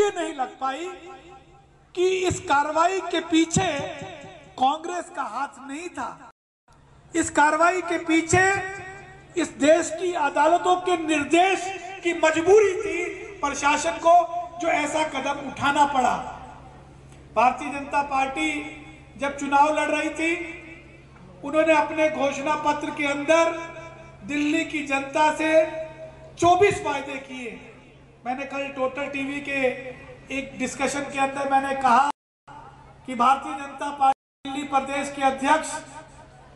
इसलिए नहीं लग पाई कि इस कार्रवाई के पीछे कांग्रेस का हाथ नहीं था। इस कार्रवाई के पीछे इस देश की अदालतों के निर्देश की मजबूरी थी प्रशासन को, जो ऐसा कदम उठाना पड़ा। भारतीय जनता पार्टी जब चुनाव लड़ रही थी, उन्होंने अपने घोषणा पत्र के अंदर दिल्ली की जनता से 24 वायदे किए। मैंने कल टोटल टीवी के एक डिस्कशन के अंदर मैंने कहा कि भारतीय जनता पार्टी दिल्ली प्रदेश के अध्यक्ष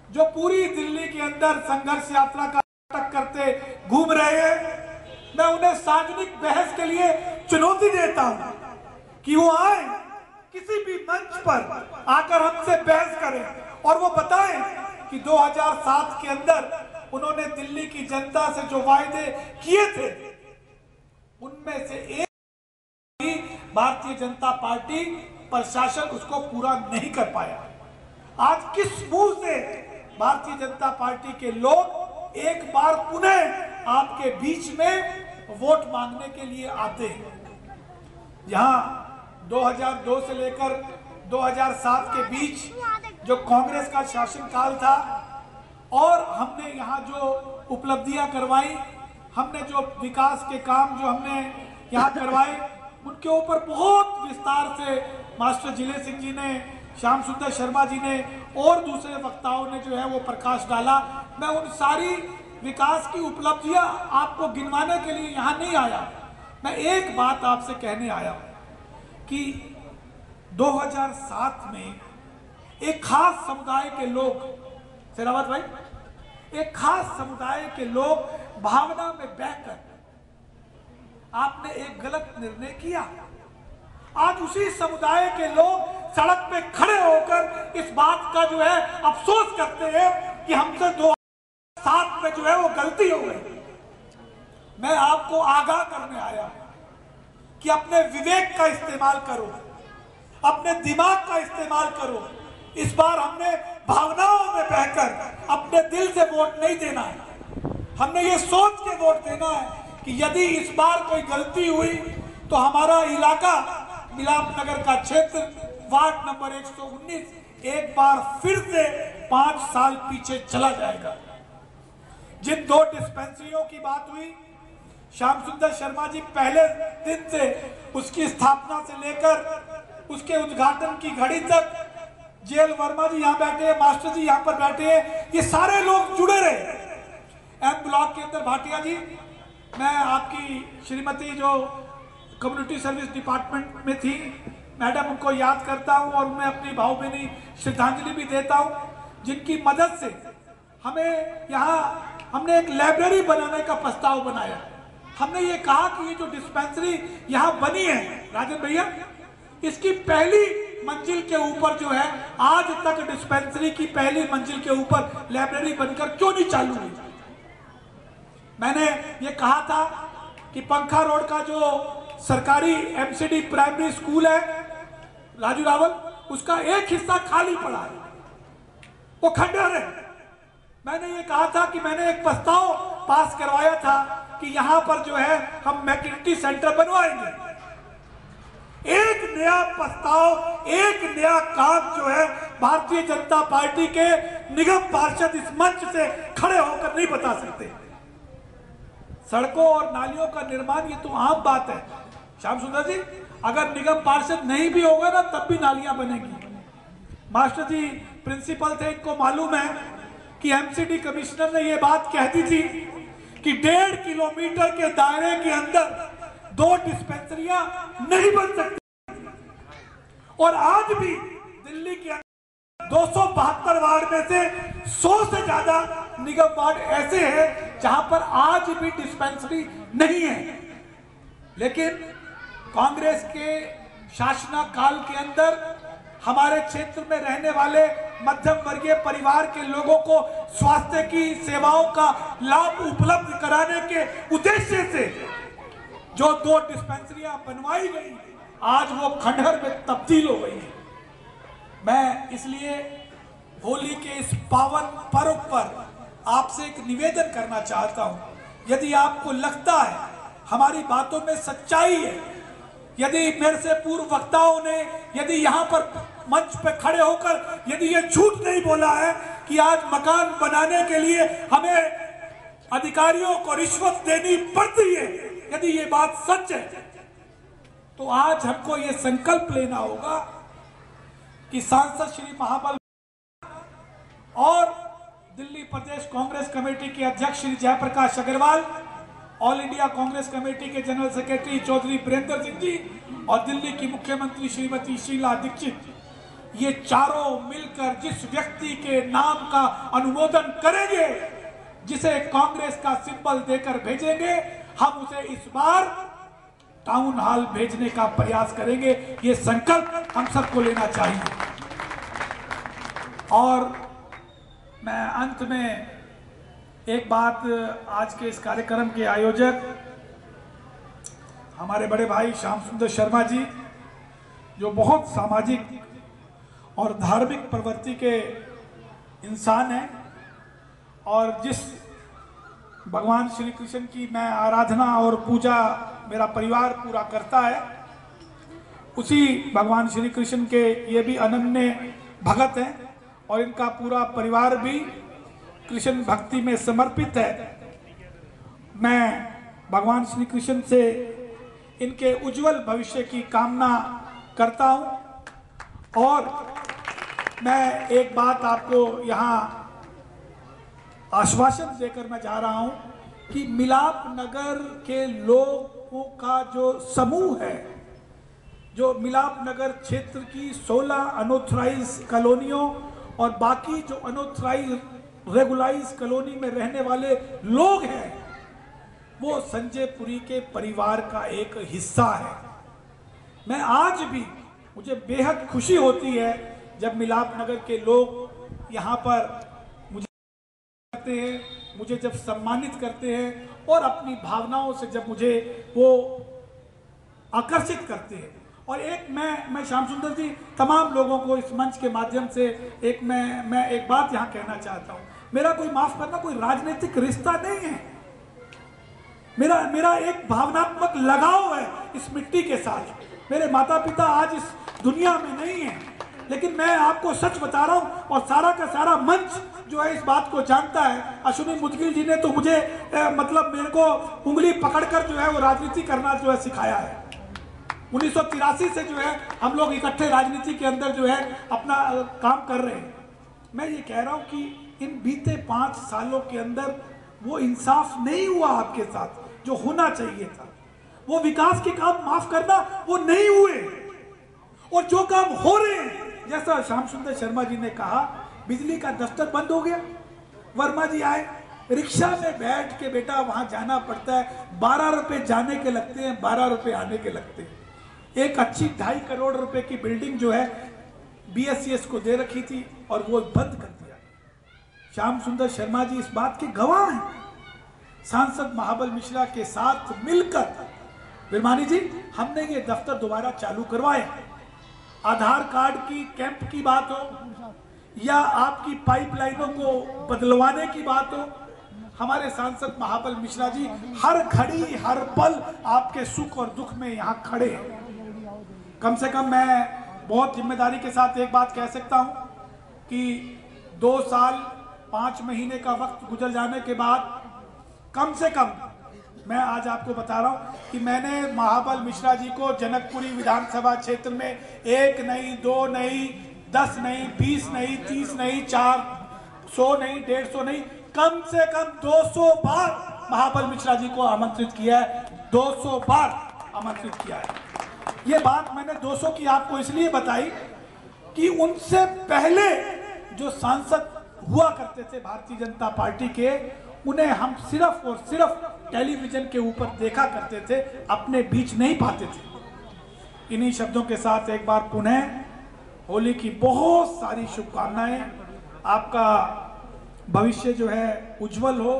जो पूरी दिल्ली के अंदर संघर्ष यात्रा का नाटक करते घूम रहे हैं, मैं उन्हें सार्वजनिक बहस के लिए चुनौती देता हूं कि वो आए, किसी भी मंच पर आकर हमसे बहस करें और वो बताएं कि 2007 के अंदर उन्होंने दिल्ली की जनता से जो वायदे किए थे, उनमें से एक भी भारतीय जनता पार्टी प्रशासन उसको पूरा नहीं कर पाया। आज किस मुंह से भारतीय जनता पार्टी के लोग एक बार पुनः आपके बीच में वोट मांगने के लिए आते हैं? यहां 2002 से लेकर 2007 के बीच जो कांग्रेस का शासनकाल था और हमने यहाँ जो उपलब्धियां करवाई, हमने जो विकास के काम जो हमने यहाँ करवाए, उनके ऊपर बहुत विस्तार से मास्टर जिले सिंह जी ने, श्याम सुंदर शर्मा जी ने और दूसरे वक्ताओं ने जो है वो प्रकाश डाला। मैं उन सारी विकास की उपलब्धियां आपको गिनवाने के लिए यहाँ नहीं आया। मैं एक बात आपसे कहने आया कि 2007 में एक खास समुदाय के लोग, शेरावत भाई, एक खास समुदाय के लोग भावना में बहकर आपने एक गलत निर्णय किया। आज उसी समुदाय के लोग सड़क पे खड़े होकर इस बात का जो है अफसोस करते हैं कि हमसे 2007 में जो है वो गलती हो गई। मैं आपको आगाह करने आया कि अपने विवेक का इस्तेमाल करो, अपने दिमाग का इस्तेमाल करो। इस बार हमने भावनाओं में बहकर अपने दिल से वोट नहीं देना है। हमने ये सोच के वोट देना है कि यदि इस बार कोई गलती हुई तो हमारा इलाका मिलाप नगर का क्षेत्र वार्ड नंबर 119 एक बार फिर से 5 साल पीछे चला जाएगा। जिन 2 डिस्पेंसरियों की बात हुई, श्याम सुंदर शर्मा जी पहले दिन से उसकी स्थापना से लेकर उसके उद्घाटन की घड़ी तक, जेएल वर्मा जी यहाँ बैठे हैं, मास्टर जी यहाँ पर बैठे हैं, ये सारे लोग जुड़े रहे। एम ब्लॉक के अंदर भाटिया जी, मैं आपकी श्रीमती जो कम्युनिटी सर्विस डिपार्टमेंट में थी, मैडम, उनको याद करता हूं और उन्हें अपनी भावभीनी श्रद्धांजलि भी देता हूं, जिनकी मदद से हमें यहाँ हमने एक लाइब्रेरी बनाने का प्रस्ताव बनाया। हमने ये कहा कि ये जो डिस्पेंसरी यहाँ बनी है, राजन भैया, इसकी पहली मंजिल के ऊपर जो है, आज तक डिस्पेंसरी की पहली मंजिल के ऊपर लाइब्रेरी बनकर क्यों नहीं चालू हुई? मैंने ये कहा था कि पंखा रोड का जो सरकारी एमसीडी प्राइमरी स्कूल है राजू रावल, उसका एक हिस्सा खाली पड़ा है, वो खंडहर है। मैंने ये कहा था कि मैंने एक प्रस्ताव पास करवाया था कि यहां पर जो है हम मैटरनिटी सेंटर बनवाएंगे। एक नया प्रस्ताव, एक नया काम जो है भारतीय जनता पार्टी के निगम पार्षद इस मंच से खड़े होकर नहीं बता सकते। सड़कों और नालियों का निर्माण ये तो आम बात है श्याम सुंदर जी, अगर निगम पार्षद नहीं भी होगा ना तब भी नालियां बनेंगी। मास्टर जी प्रिंसिपल थे, इनको मालूम है कि एमसीडी कमिश्नर ने ये बात कह दी थी कि 1.5 किलोमीटर के दायरे के अंदर 2 डिस्पेंसरियां नहीं बन सकती। और आज भी दिल्ली के अंदर 272 वार्ड में से 100 से ज्यादा निगम वार्ड ऐसे हैं जहां पर आज भी डिस्पेंसरी नहीं है। लेकिन कांग्रेस के शासनकाल के अंदर हमारे क्षेत्र में रहने वाले मध्यम वर्गीय परिवार के लोगों को स्वास्थ्य की सेवाओं का लाभ उपलब्ध कराने के उद्देश्य से जो 2 डिस्पेंसरियां बनवाई गई, आज वो खंडहर में तब्दील हो गई है। मैं इसलिए होली के इस पावन पर्व पर आपसे एक निवेदन करना चाहता हूं, यदि आपको लगता है हमारी बातों में सच्चाई है यदि मेरे से पूर्व वक्ताओं ने यदि यहाँ पर मंच पे खड़े होकर यदि ये झूठ नहीं बोला है कि आज मकान बनाने के लिए हमें अधिकारियों को रिश्वत देनी पड़ती है, यदि ये बात सच है तो आज हमको ये संकल्प लेना होगा कि सांसद श्री महाबल और दिल्ली प्रदेश कांग्रेस कमेटी के अध्यक्ष Shri Jaiprakash Agarwal, all India Congress committee के जनरल सेक्रेटरी चौधरी बीरेंद्र सिंह जी और दिल्ली की मुख्यमंत्री श्रीमती शीला दीक्षित, ये चारों मिलकर जिस व्यक्ति के नाम का अनुमोदन करेंगे, जिसे कांग्रेस का सिंबल देकर भेजेंगे, हम उसे इस बार टाउन हॉल भेजने का प्रयास करेंगे। ये संकल्प हम सबको लेना चाहिए। और मैं अंत में एक बात, आज के इस कार्यक्रम के आयोजक हमारे बड़े भाई श्याम सुंदर शर्मा जी, जो बहुत सामाजिक और धार्मिक प्रवृत्ति के इंसान हैं और जिस भगवान श्री कृष्ण की मैं आराधना और पूजा मेरा परिवार पूरा करता है, उसी भगवान श्री कृष्ण के ये भी अनन्य भगत हैं और इनका पूरा परिवार भी कृष्ण भक्ति में समर्पित है। मैं भगवान श्री कृष्ण से इनके उज्जवल भविष्य की कामना करता हूं और मैं एक बात आपको यहाँ आश्वासन देकर मैं जा रहा हूं कि मिलाप नगर के लोगों का जो समूह है, जो मिलाप नगर क्षेत्र की 16 अनऑथराइज कॉलोनियों और बाकी जो अनऑथराइज रेगुलाइज कॉलोनी में रहने वाले लोग हैं, वो संजय पुरी के परिवार का एक हिस्सा है। मैं आज भी, मुझे बेहद खुशी होती है जब मिलाप नगर के लोग यहाँ पर मुझे करते हैं, मुझे जब सम्मानित करते हैं और अपनी भावनाओं से जब मुझे वो आकर्षित करते हैं। और एक मैं श्याम सुंदर जी तमाम लोगों को इस मंच के माध्यम से एक मैं एक बात यहाँ कहना चाहता हूँ। मेरा कोई, माफ करना, कोई राजनीतिक रिश्ता नहीं है। मेरा एक भावनात्मक लगाव है इस मिट्टी के साथ। मेरे माता पिता आज इस दुनिया में नहीं है, लेकिन मैं आपको सच बता रहा हूँ और सारा का सारा मंच जो है इस बात को जानता है। अश्विनी मुदगिल जी ने तो मुझे मतलब मेरे को उंगली पकड़कर जो है वो राजनीति करना जो है सिखाया है। 1983 से जो है हम लोग इकट्ठे राजनीति के अंदर जो है अपना काम कर रहे हैं। मैं ये कह रहा हूं कि इन बीते 5 सालों के अंदर वो इंसाफ नहीं हुआ आपके साथ जो होना चाहिए था। वो विकास के काम, माफ करना, वो नहीं हुए। और जो काम हो रहे हैं, जैसा श्याम सुंदर शर्मा जी ने कहा, बिजली का दफ्तर बंद हो गया। वर्मा जी आए, रिक्शा में बैठ के बेटा वहां जाना पड़ता है, 12 रुपए जाने के लगते हैं, 12 रुपए आने के लगते हैं। एक अच्छी 2.5 करोड़ रुपए की बिल्डिंग जो है BSCS को दे रखी थी और वो बंद कर दिया। श्याम सुंदर शर्मा जी इस बात के गवाह हैं। सांसद महाबल मिश्रा के साथ मिलकर बिरमानी जी हमने ये दफ्तर दोबारा चालू करवाए। आधार कार्ड की कैंप की बात हो या आपकी पाइपलाइनों को बदलवाने की बात हो, हमारे सांसद महाबल मिश्रा जी हर घड़ी हर पल आपके सुख और दुख में यहाँ खड़े हैं। कम से कम मैं बहुत जिम्मेदारी के साथ एक बात कह सकता हूँ कि 2 साल 5 महीने का वक्त गुजर जाने के बाद कम से कम मैं आज आपको बता रहा हूँ कि मैंने महाबल मिश्रा जी को जनकपुरी विधानसभा क्षेत्र में 1 नहीं, 2 नहीं, 10 नहीं, 20 नहीं, 30 नहीं, 400 नहीं, 150 नहीं, कम से कम 200 बार महाबल मिश्रा जी को आमंत्रित किया है। 200 बार आमंत्रित किया है। ये बात मैंने 200 की आपको इसलिए बताई कि उनसे पहले जो सांसद हुआ करते थे भारतीय जनता पार्टी के, उन्हें हम सिर्फ और सिर्फ टेलीविजन के ऊपर देखा करते थे, अपने बीच नहीं पाते थे। इन्हीं शब्दों के साथ एक बार पुनः होली की बहुत सारी शुभकामनाएं। आपका भविष्य जो है उज्जवल हो,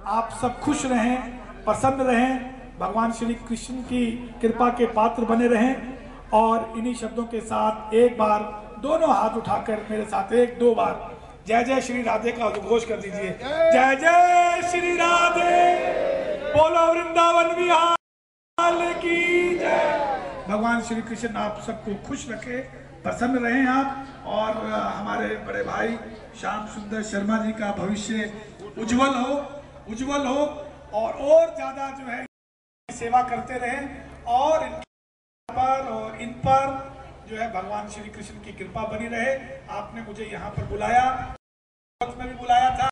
आप सब खुश रहें, प्रसन्न रहें, भगवान श्री कृष्ण की कृपा के पात्र बने रहें। और इन्हीं शब्दों के साथ एक बार दोनों हाथ उठाकर मेरे साथ 1-2 बार जय जय श्री राधे का उद्घोष कर दीजिए। जय जय श्री राधे, बोलो वृंदावन विहार की जय, भगवान श्री कृष्ण आप सबको खुश रखे, प्रसन्न रहें आप, और हमारे बड़े भाई श्याम सुंदर शर्मा जी का भविष्य उज्जवल हो और ज़्यादा जो है सेवा करते रहें, और इन पर जो है भगवान श्री कृष्ण की कृपा बनी रहे। आपने मुझे यहाँ पर बुलाया, में भी बुलाया था,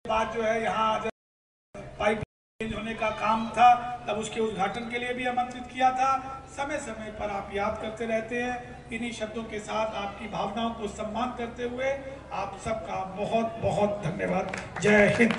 बाद जो है यहाँ पाइप चेंज होने का काम था, तब उसके उद्घाटन के लिए भी आमंत्रित किया था। समय समय पर आप याद करते रहते हैं। इन्हीं शब्दों के साथ आपकी भावनाओं को सम्मान करते हुए आप सबका बहुत बहुत धन्यवाद। जय हिंद।